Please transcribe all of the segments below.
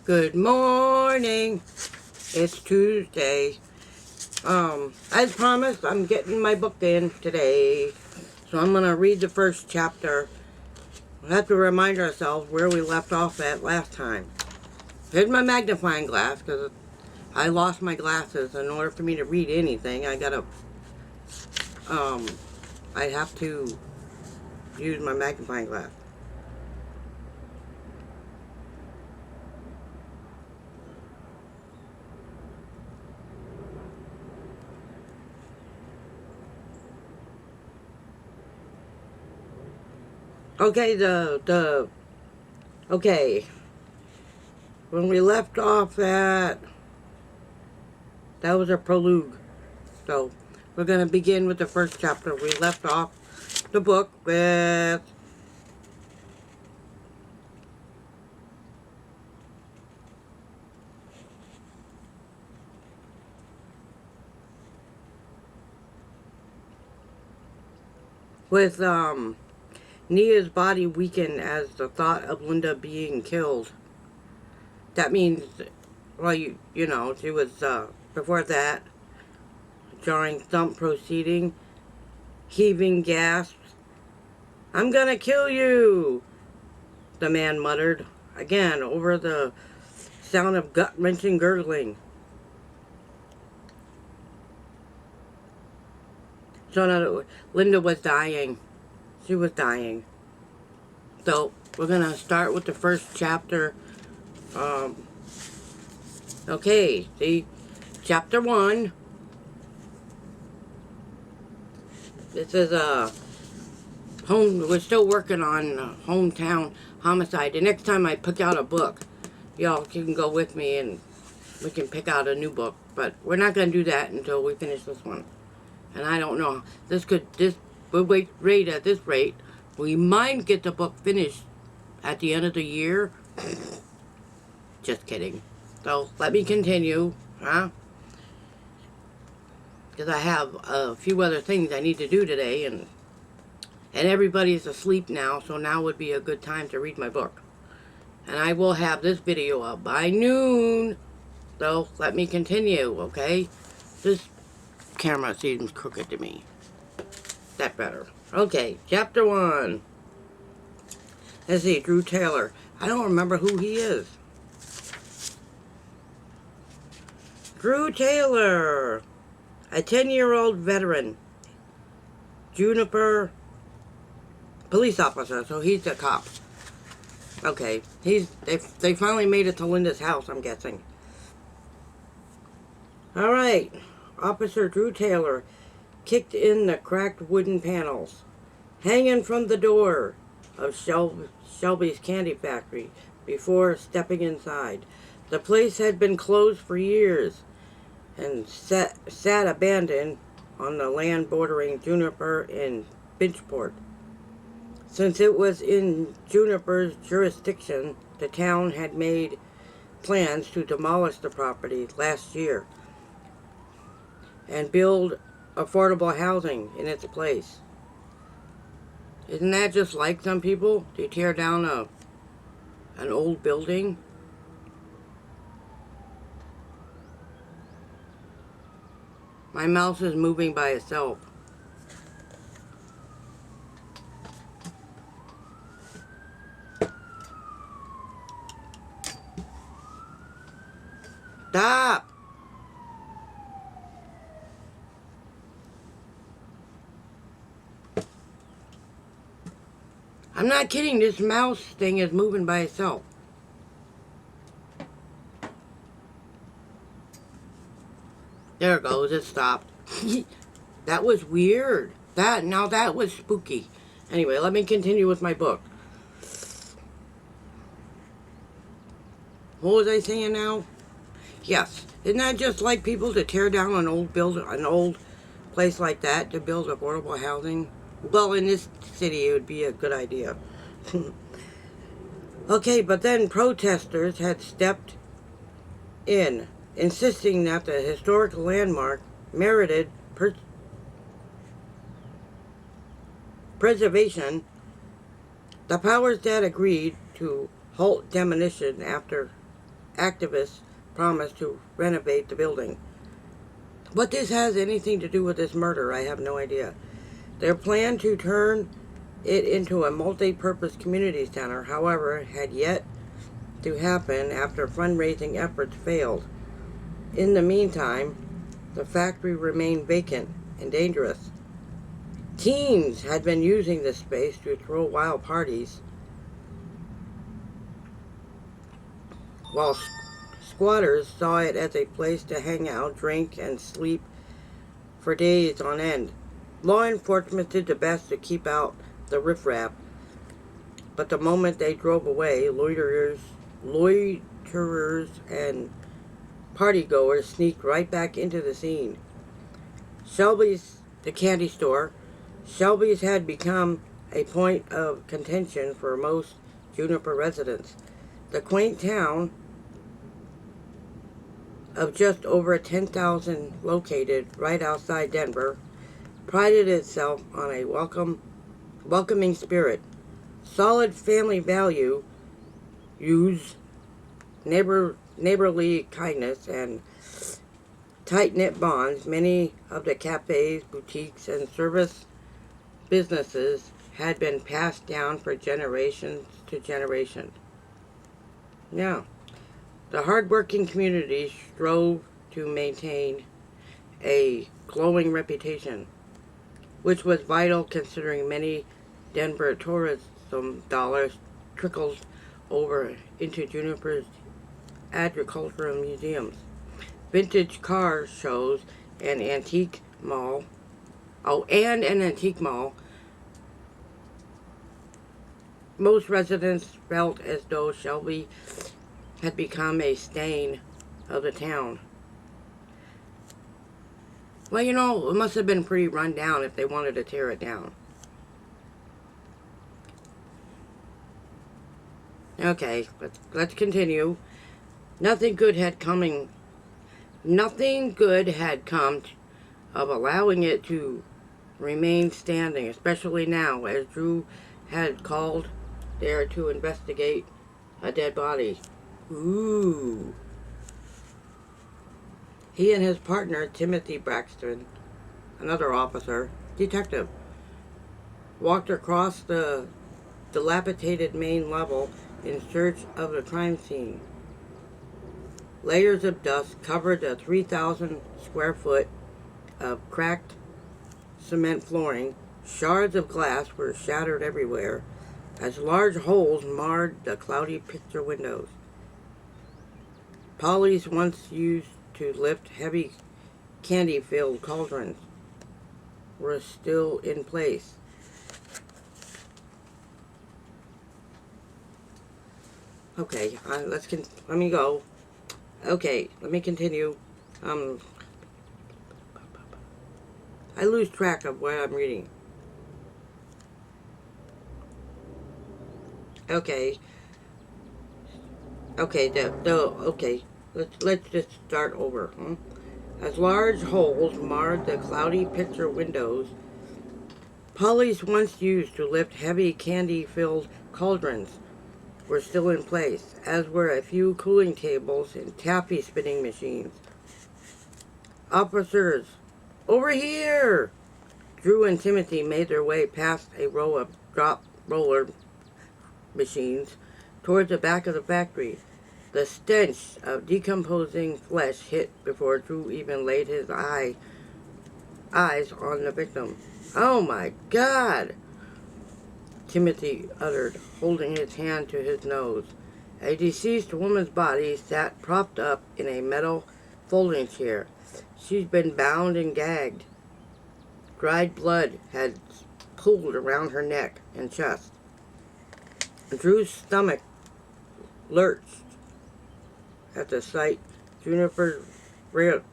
Good morning. It's Tuesday. As promised, I'm getting my book in today. So I'm going to read the first chapter. We'll have to remind ourselves where we left off at last time. Here's my magnifying glass, because I lost my glasses. In order for me to read anything, I have to use my magnifying glass. Okay, okay. When we left off at, that was a prologue. So, we're going to begin with the first chapter. We left off the book with Nia's body weakened as the thought of Linda being killed. That means, well, you know, she was, before that, jarring thump proceeding, heaving gasps. "I'm gonna kill you," the man muttered, again over the sound of gut-wrenching gurgling. So no, Linda was dying. She was dying. So we're gonna start with the first chapter. Okay, see, chapter 1. This is home. We're still working on hometown homicide. The next time I pick out a book, y'all can go with me and we can pick out a new book. But we're not gonna do that until we finish this one. And I don't know. We'll wait at this rate. We might get the book finished at the end of the year. Just kidding. So let me continue, huh? Because I have a few other things I need to do today, and everybody's asleep now, so now would be a good time to read my book. And I will have this video up by noon. So let me continue, okay? This camera seems crooked to me. That better. Okay, chapter 1. Let's see, Drew Taylor. I don't remember who he is. Drew Taylor, a 10-year-old veteran, Juniper police officer, so he's a cop. Okay, they finally made it to Linda's house, I'm guessing. Alright, Officer Drew Taylor kicked in the cracked wooden panels, hanging from the door of Shelby's candy factory before stepping inside. The place had been closed for years and sat abandoned on the land bordering Juniper and Binchport. Since it was in Juniper's jurisdiction, the town had made plans to demolish the property last year and build affordable housing in its place. Isn't that just like some people? They tear down an old building? My mouse is moving by itself. Stop! I'm not kidding, this mouse thing is moving by itself. There it goes, it stopped. That was weird. Now that was spooky. Anyway, let me continue with my book. What was I saying now? Yes. Isn't that just like people to tear down an old place like that to build affordable housing? Well, in this city, it would be a good idea. Okay, but then protesters had stepped in, insisting that the historic landmark merited preservation. The powers that agreed to halt demolition after activists promised to renovate the building. What this has anything to do with this murder, I have no idea. Their plan to turn it into a multi-purpose community center, however, had yet to happen after fundraising efforts failed. In the meantime, the factory remained vacant and dangerous. Teens had been using the space to throw wild parties, while squatters saw it as a place to hang out, drink, and sleep for days on end. Law enforcement did the best to keep out the riffraff, but the moment they drove away, loiterers and partygoers sneaked right back into the scene. Shelby's, the candy store, Shelby's had become a point of contention for most Juniper residents. The quaint town of just over 10,000 located right outside Denver prided itself on a welcoming spirit, solid family values, neighborly kindness, and tight-knit bonds. Many of the cafes, boutiques, and service businesses had been passed down for generations to generation. Yeah. The hardworking community strove to maintain a glowing reputation, which was vital considering many Denver tourism dollars trickled over into Juniper's agricultural museums, vintage car shows, and antique mall. Oh, and an antique mall. Most residents felt as though Shelby had become a stain of the town. Well, you know, it must have been pretty run down if they wanted to tear it down. Okay, let's continue. Nothing good had come of allowing it to remain standing, especially now, as Drew had called there to investigate a dead body. Ooh. He and his partner, Timothy Braxton, another officer, detective, walked across the dilapidated main level in search of the crime scene. Layers of dust covered the 3,000 square foot of cracked cement flooring. Shards of glass were shattered everywhere, as large holes marred the cloudy picture windows. Polly's once used to lift heavy candy-filled cauldrons were still in place. Okay, let me go. Okay, let me continue. I lose track of what I'm reading. Okay. Okay. Let's just start over. As large holes marred the cloudy picture windows, pulleys once used to lift heavy candy-filled cauldrons were still in place, as were a few cooling tables and taffy spinning machines. Officers, over here! Drew and Timothy made their way past a row of drop roller machines towards the back of the factory. The stench of decomposing flesh hit before Drew even laid his eyes on the victim. "Oh my God!" Timothy uttered, holding his hand to his nose. A deceased woman's body sat propped up in a metal folding chair. She'd been bound and gagged. Dried blood had pooled around her neck and chest. Drew's stomach lurched at the sight. Juniper rarely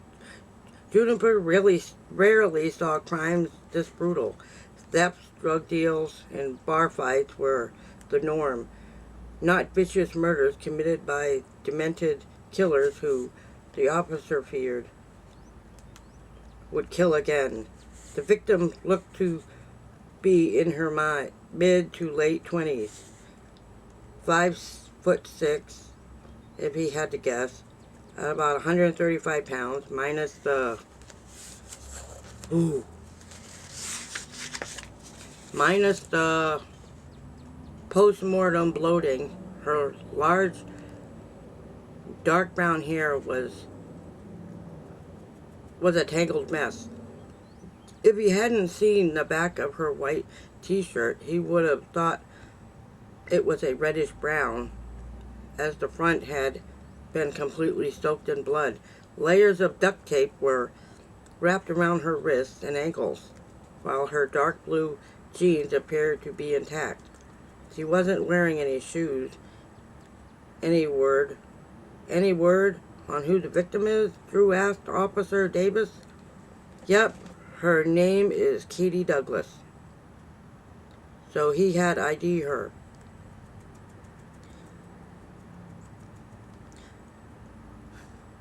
saw crimes this brutal. Thefts, drug deals, and bar fights were the norm, not vicious murders committed by demented killers who the officer feared would kill again. The victim looked to be in her mid to late 20s, 5'6", if he had to guess. About 135 pounds, ooh, minus the post-mortem bloating. Her large, dark brown hair was a tangled mess. If he hadn't seen the back of her white t-shirt, he would have thought it was a reddish brown, as the front had been completely soaked in blood. Layers of duct tape were wrapped around her wrists and ankles, while her dark blue jeans appeared to be intact. She wasn't wearing any shoes. Any word on who the victim is? Drew asked Officer Davis. Yep, her name is Katie Douglas. So he had ID her.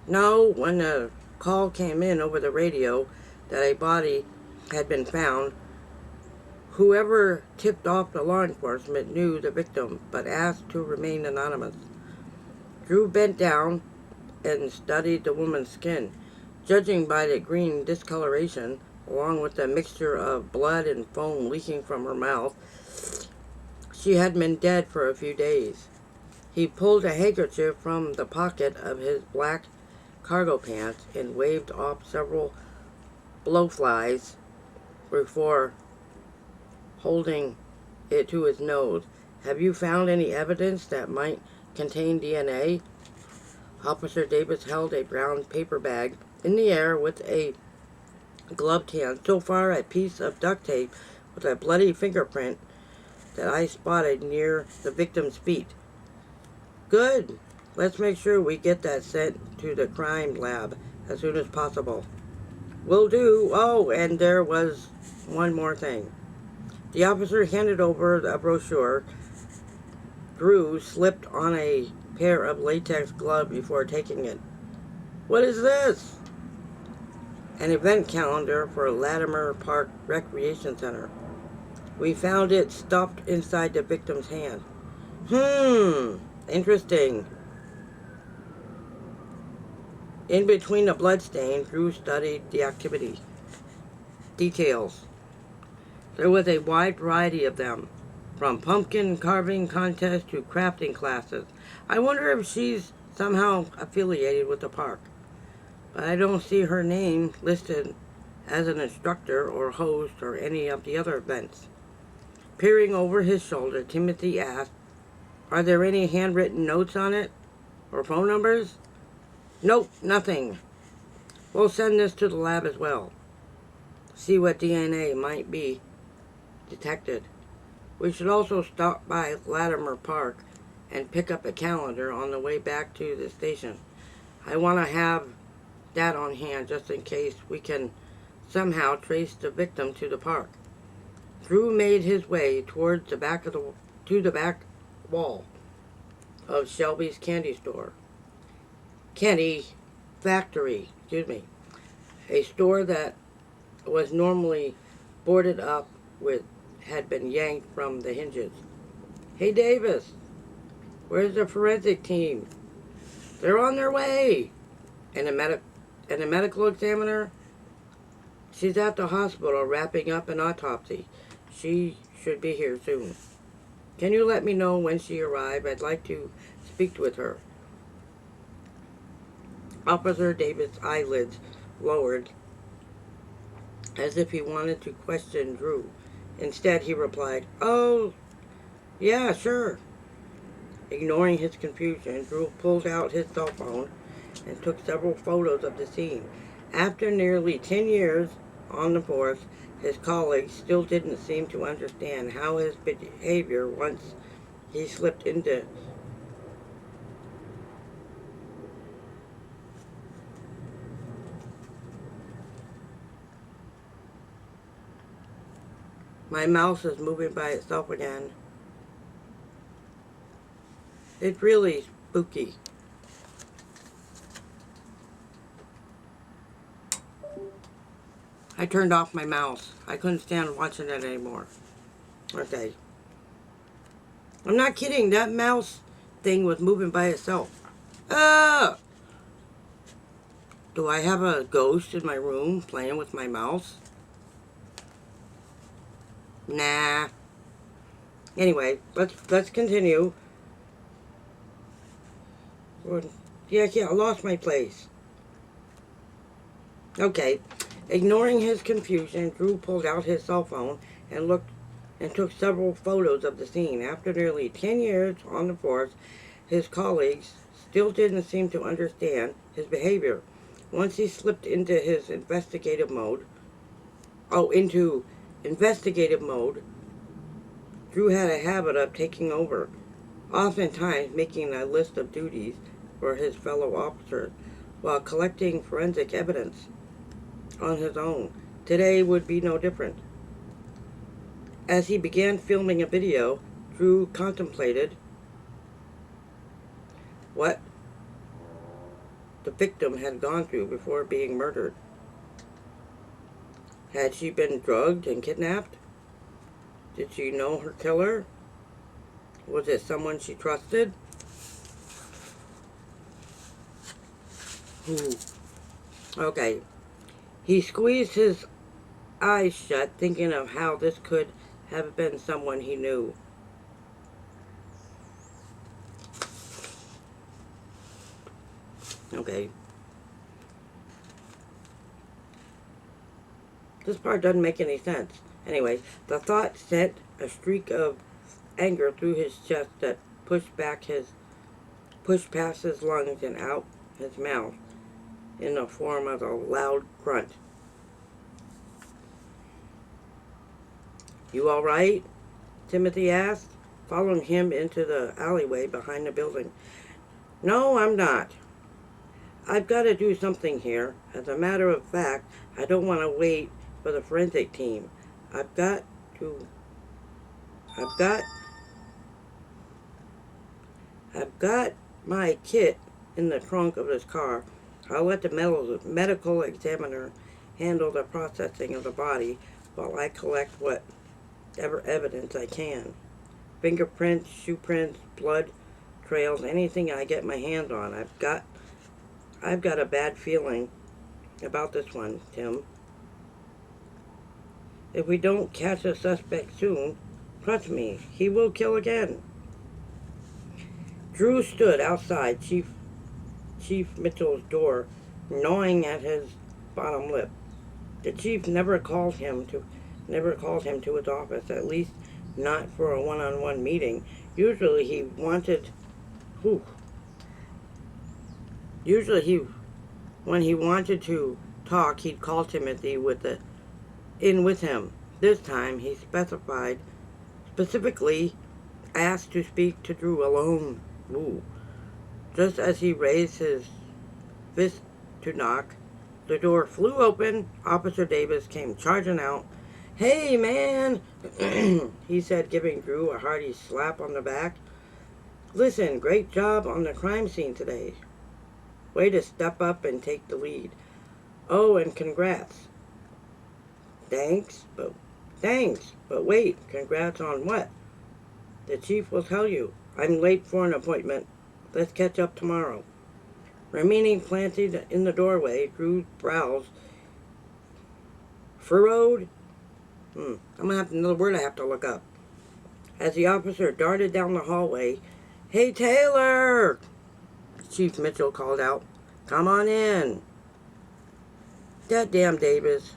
No, when the call came in over the radio that a body had been found, whoever tipped off the law enforcement knew the victim, but asked to remain anonymous. Drew bent down and studied the woman's skin. Judging by the green discoloration, along with the mixture of blood and foam leaking from her mouth, she had been dead for a few days. He pulled a handkerchief from the pocket of his black cargo pants and waved off several blowflies before holding it to his nose. Have you found any evidence that might contain DNA? Officer Davis held a brown paper bag in the air with a gloved hand. So far, a piece of duct tape with a bloody fingerprint that I spotted near the victim's feet. Good. Let's make sure we get that sent to the crime lab as soon as possible. Will do. Oh, and there was one more thing. The officer handed over a brochure. Drew slipped on a pair of latex gloves before taking it. What is this? An event calendar for Latimer Park Recreation Center. We found it stuffed inside the victim's hand. Interesting. In between the bloodstains, Drew studied the activity details. There was a wide variety of them, from pumpkin carving contests to crafting classes. I wonder if she's somehow affiliated with the park. But I don't see her name listed as an instructor or host or any of the other events. Peering over his shoulder, Timothy asked, "Are there any handwritten notes on it? Or phone numbers?" "Nope, nothing. We'll send this to the lab as well. See what DNA might be detected. We should also stop by Latimer Park and pick up a calendar on the way back to the station. I want to have that on hand just in case we can somehow trace the victim to the park." Drew made his way towards the back wall of Shelby's candy factory, a store that was normally boarded up had been yanked from the hinges. "Hey Davis, where's the forensic team?" "They're on their way." And a medical examiner? "She's at the hospital wrapping up an autopsy. She should be here soon. Can you let me know when she arrives? I'd like to speak with her." Officer Davis' eyelids lowered as if he wanted to question Drew. Instead, he replied, "Oh, yeah, sure." Ignoring his confusion, Drew pulled out his cell phone and took several photos of the scene. After nearly 10 years on the force, his colleagues still didn't seem to understand how his behavior once he slipped into My mouse is moving by itself again. It's really spooky. I turned off my mouse. I couldn't stand watching it anymore. Okay. I'm not kidding. That mouse thing was moving by itself. Uh, do I have a ghost in my room playing with my mouse? Nah. Anyway, let's continue. Yeah, I lost my place. Okay. Ignoring his confusion, Drew pulled out his cell phone and took several photos of the scene. After nearly 10 years on the force, his colleagues still didn't seem to understand his behavior. Once he slipped into into investigative mode, Drew had a habit of taking over, oftentimes making a list of duties for his fellow officers while collecting forensic evidence on his own. Today would be no different. As he began filming a video, Drew contemplated what the victim had gone through before being murdered. Had she been drugged and kidnapped? Did she know her killer? Was it someone she trusted? Okay. He squeezed his eyes shut, thinking of how this could have been someone he knew. Okay. This part doesn't make any sense. Anyway, the thought sent a streak of anger through his chest that pushed past his lungs and out his mouth in the form of a loud grunt. You all right? Timothy asked, following him into the alleyway behind the building. No, I'm not. I've got to do something here. As a matter of fact, I don't want to wait for the forensic team. I've got my kit in the trunk of this car. I'll let the medical examiner handle the processing of the body while I collect whatever evidence I can. Fingerprints, shoe prints, blood trails, anything I get my hands on. I've got a bad feeling about this one, Tim. If we don't catch a suspect soon, trust me, he will kill again. Drew stood outside Chief Mitchell's door, gnawing at his bottom lip. The chief never called him to his office, at least not for a one-on-one meeting. Usually when he wanted to talk, he'd call Timothy in with him. This time, he specifically asked to speak to Drew alone. Ooh. Just as he raised his fist to knock, the door flew open. Officer Davis came charging out. Hey, man, he said, giving Drew a hearty slap on the back. Listen, great job on the crime scene today. Way to step up and take the lead. Oh, and congrats. Thanks, but wait, congrats on what? The chief will tell you. I'm late for an appointment. Let's catch up tomorrow. Remaining planted in the doorway, Drew's brows furrowed. I'm going to have another word I have to look up. As the officer darted down the hallway, Hey, Taylor! Chief Mitchell called out. Come on in. That damn Davis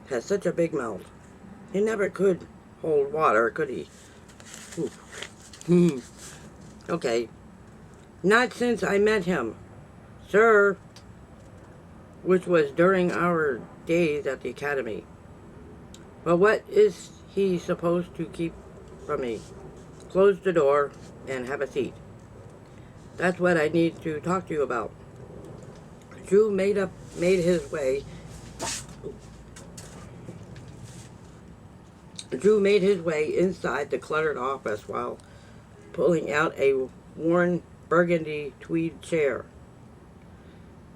has such a big mouth. He never could hold water, could he? Okay. Not since I met him, sir, which was during our days at the academy. But what is he supposed to keep from me? Close the door and have a seat. That's what I need to talk to you about. Drew made his way inside the cluttered office while pulling out a worn burgundy tweed chair.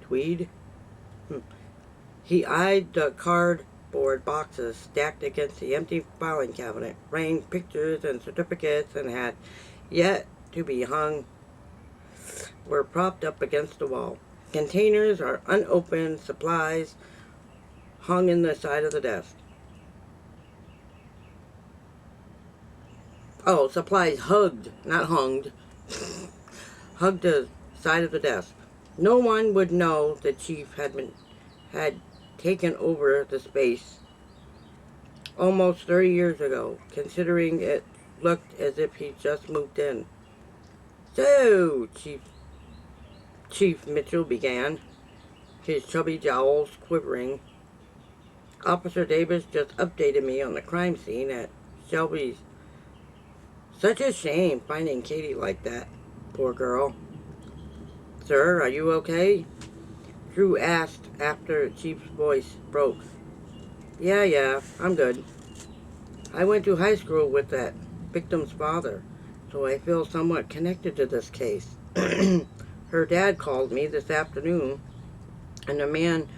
Tweed? He eyed the cardboard boxes stacked against the empty filing cabinet, framed pictures and certificates, and had yet to be hung were propped up against the wall. Containers or unopened supplies hung in the side of the desk. Oh, supplies hugged, not hunged. Hugged the side of the desk. No one would know the chief had taken over the space almost 30 years ago, considering it looked as if he just moved in. So, Chief Mitchell began, his chubby jowls quivering. Officer Davis just updated me on the crime scene at Shelby's. Such a shame finding Katie like that. Poor girl. Sir, are you okay? Drew asked after the chief's voice broke. Yeah, I'm good. I went to high school with that victim's father, so I feel somewhat connected to this case. Her dad called me this afternoon, and the man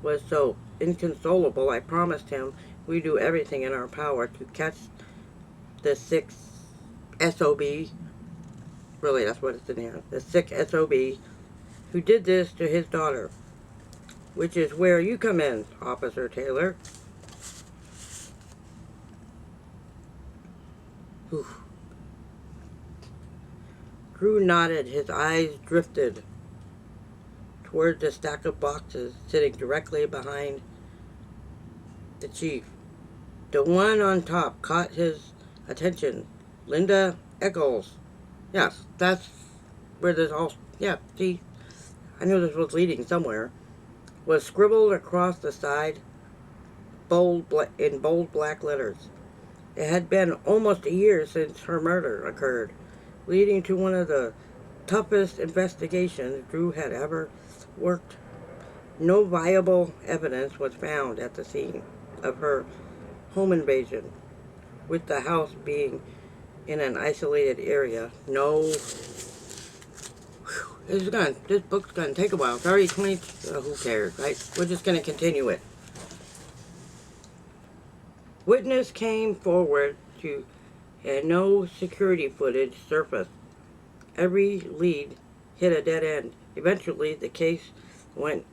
was so inconsolable I promised him we'd do everything in our power to catch the sick SOB, really that's what it's in here, the sick SOB who did this to his daughter, which is where you come in, Officer Taylor. Whew. Drew nodded. His eyes drifted toward the stack of boxes sitting directly behind the chief. The one on top caught his attention. Linda Eccles. Yes, that's where this all... Yeah, see, I knew this was leading somewhere. Was scribbled across the side in bold black letters. It had been almost a year since her murder occurred, leading to one of the toughest investigations Drew had ever worked. No viable evidence was found at the scene of her home invasion, with the house being in an isolated area. This book's gonna take a while. It's already 20, who cares, right? We're just gonna continue it. Witness came forward and no security footage surfaced. Every lead hit a dead end. Eventually, the case went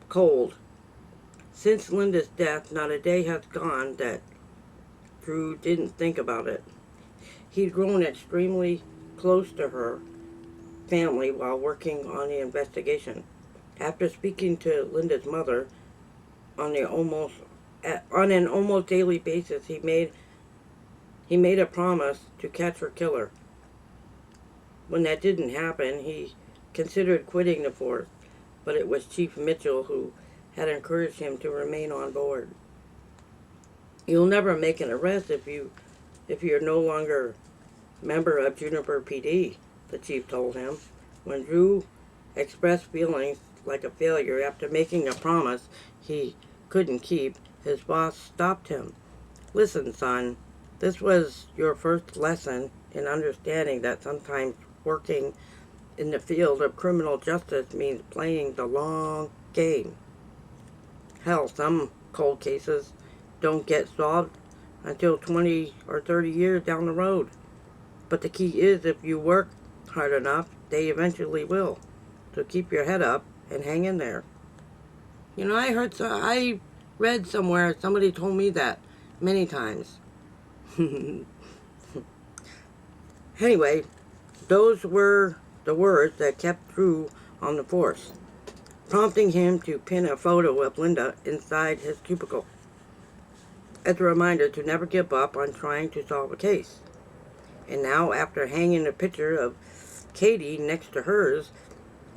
cold. Since Linda's death, not a day has gone that Drew didn't think about it. He'd grown extremely close to her family while working on the investigation. After speaking to Linda's mother on an almost daily basis, he made a promise to catch her killer. When that didn't happen, he considered quitting the force, but it was Chief Mitchell who had encouraged him to remain on board. You'll never make an arrest if you're no longer member of Juniper PD, the chief told him. When Drew expressed feelings like a failure after making a promise he couldn't keep, his boss stopped him. Listen, son, this was your first lesson in understanding that sometimes working in the field of criminal justice means playing the long game. Hell, some cold cases don't get solved until 20 or 30 years down the road. But the key is if you work hard enough, they eventually will. So keep your head up and hang in there. You know, I read somewhere, somebody told me that many times. Anyway, those were the words that kept Drew on the force, prompting him to pin a photo of Linda inside his cubicle as a reminder to never give up on trying to solve a case. And now, after hanging a picture of Katie next to hers,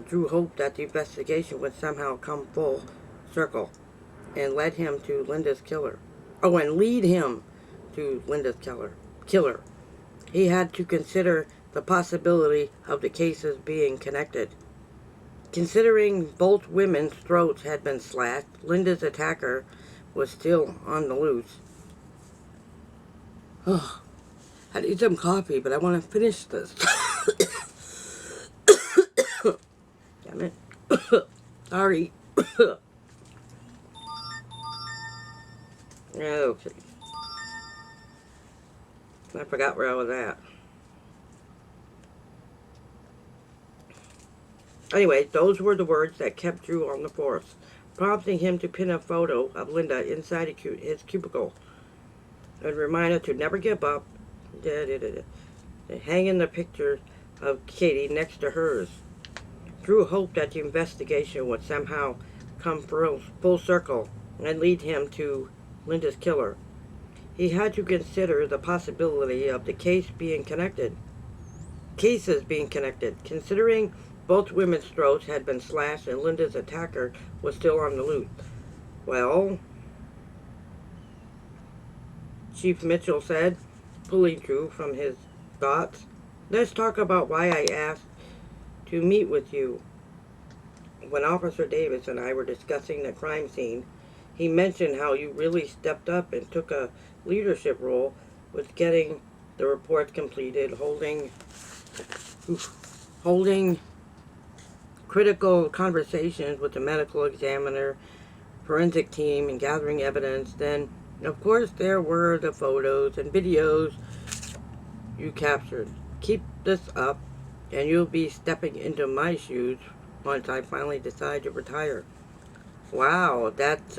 Drew hoped that the investigation would somehow come full circle and lead him to Linda's killer. Oh, and lead him to Linda's killer. He had to consider the possibility of the cases being connected. Considering both women's throats had been slashed, Linda's attacker was still on the loose. Oh, I need some coffee, but I want to finish this. Damn it. Sorry. Okay. I forgot where I was at. Anyway, those were the words that kept Drew on the force, prompting him to pin a photo of Linda inside his cubicle. A reminder to never give up. Hanging the picture of Katie next to hers. Drew hoped that the investigation would somehow come full circle and lead him to Linda's killer. He had to consider the possibility of the cases being connected, considering both women's throats had been slashed and Linda's attacker was still on the loose. Well, Chief Mitchell said, pulling Drew from his thoughts, let's talk about why I asked to meet with you. When Officer Davis and I were discussing the crime scene, he mentioned how you really stepped up and took a leadership role with getting the reports completed, holding critical conversations with the medical examiner, forensic team, and gathering evidence. Then, of course, there were the photos and videos you captured. Keep this up, and you'll be stepping into my shoes once I finally decide to retire. Wow, that's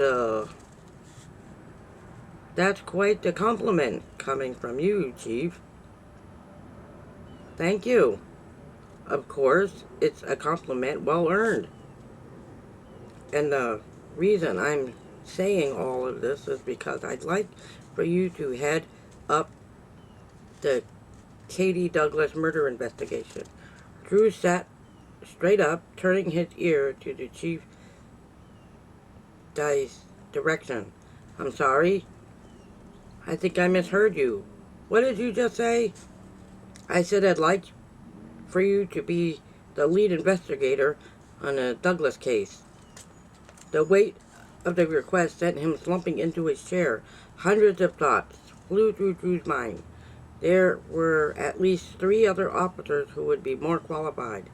quite the compliment coming from you, Chief. Thank you. Of course, it's a compliment well earned. And the reason I'm saying all of this is because I'd like for you to head up the Katie Douglas murder investigation. Drew sat straight up, turning his ear to the chief's direction. I'm sorry. I think I misheard you. What did you just say? I said I'd like for you to be the lead investigator on the Douglas case. The weight of the request sent him slumping into his chair. Hundreds of thoughts flew through Drew's mind. There were at least 3 other officers who would be more qualified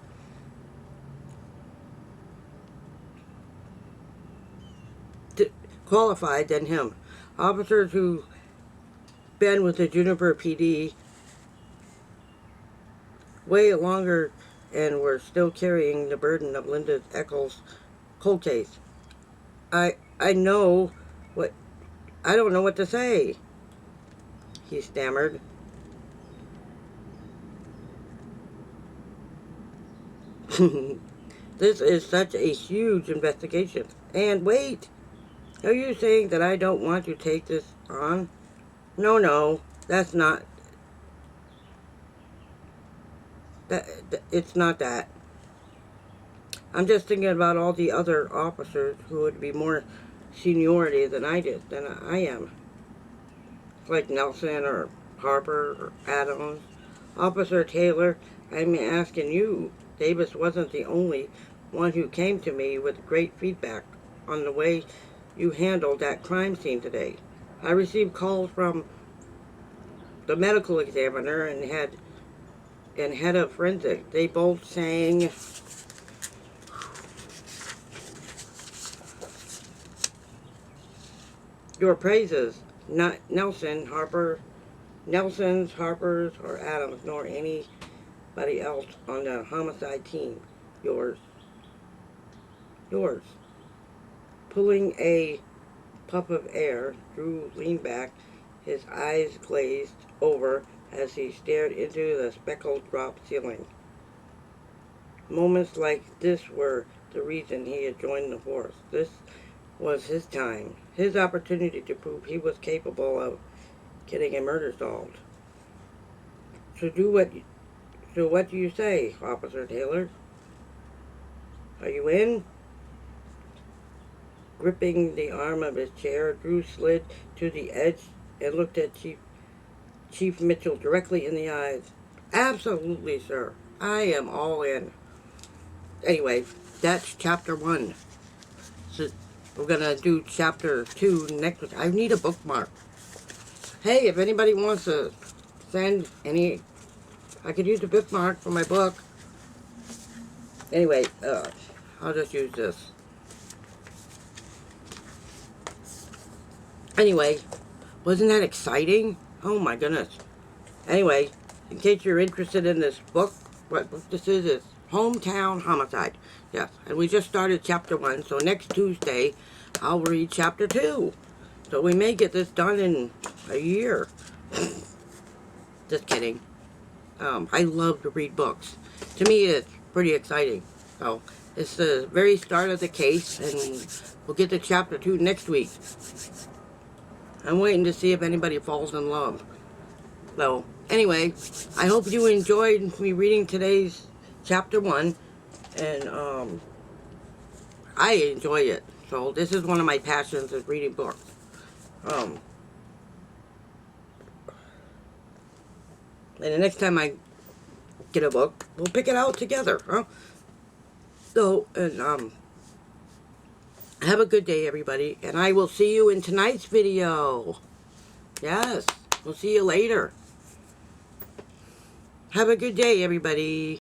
than him. Officers who've been with the Juniper PD way longer and were still carrying the burden of Linda Eccles' cold case. I don't know what to say, he stammered. This is such a huge investigation. And wait, are you saying that I don't want to take this on? No, that's not. It's not that. I'm just thinking about all the other officers who would be more seniority than I am. Like Nelson or Harper or Adams. Officer Taylor, I'm asking you. Davis wasn't the only one who came to me with great feedback on the way you handled that crime scene today. I received calls from the medical examiner and head of forensic. They both sang your praises. Not Nelson's, Harper's, or Adams, nor anybody else on the homicide team. Yours. Pulling a puff of air, Drew leaned back, his eyes glazed over as he stared into the speckled drop ceiling. Moments like this were the reason he had joined the force. This was his time, his opportunity to prove he was capable of getting a murder solved. So what do you say, Officer Taylor? Are you in? Gripping the arm of his chair, Drew slid to the edge and looked at Chief Mitchell directly in the eyes. Absolutely, sir. I am all in. Anyway, that's chapter 1. So we're going to do chapter 2 next week. I need a bookmark. Hey, if anybody wants to send any, I could use a bookmark for my book. Anyway, I'll just use this. Anyway, wasn't that exciting? Oh my goodness. Anyway, in case you're interested in this book, what book this is Hometown Homicide. Yes, and we just started chapter 1, so next Tuesday I'll read chapter 2. So we may get this done in a year. Just kidding. I love to read books. To me, it's pretty exciting. So it's the very start of the case, and we'll get to chapter 2 next week. I'm waiting to see if anybody falls in love. So, anyway, I hope you enjoyed me reading today's chapter 1, and I enjoy it. So this is one of my passions, is reading books. And the next time I get a book, we'll pick it out together, huh? So, and have a good day, everybody, and I will see you in tonight's video. Yes, we'll see you later. Have a good day, everybody.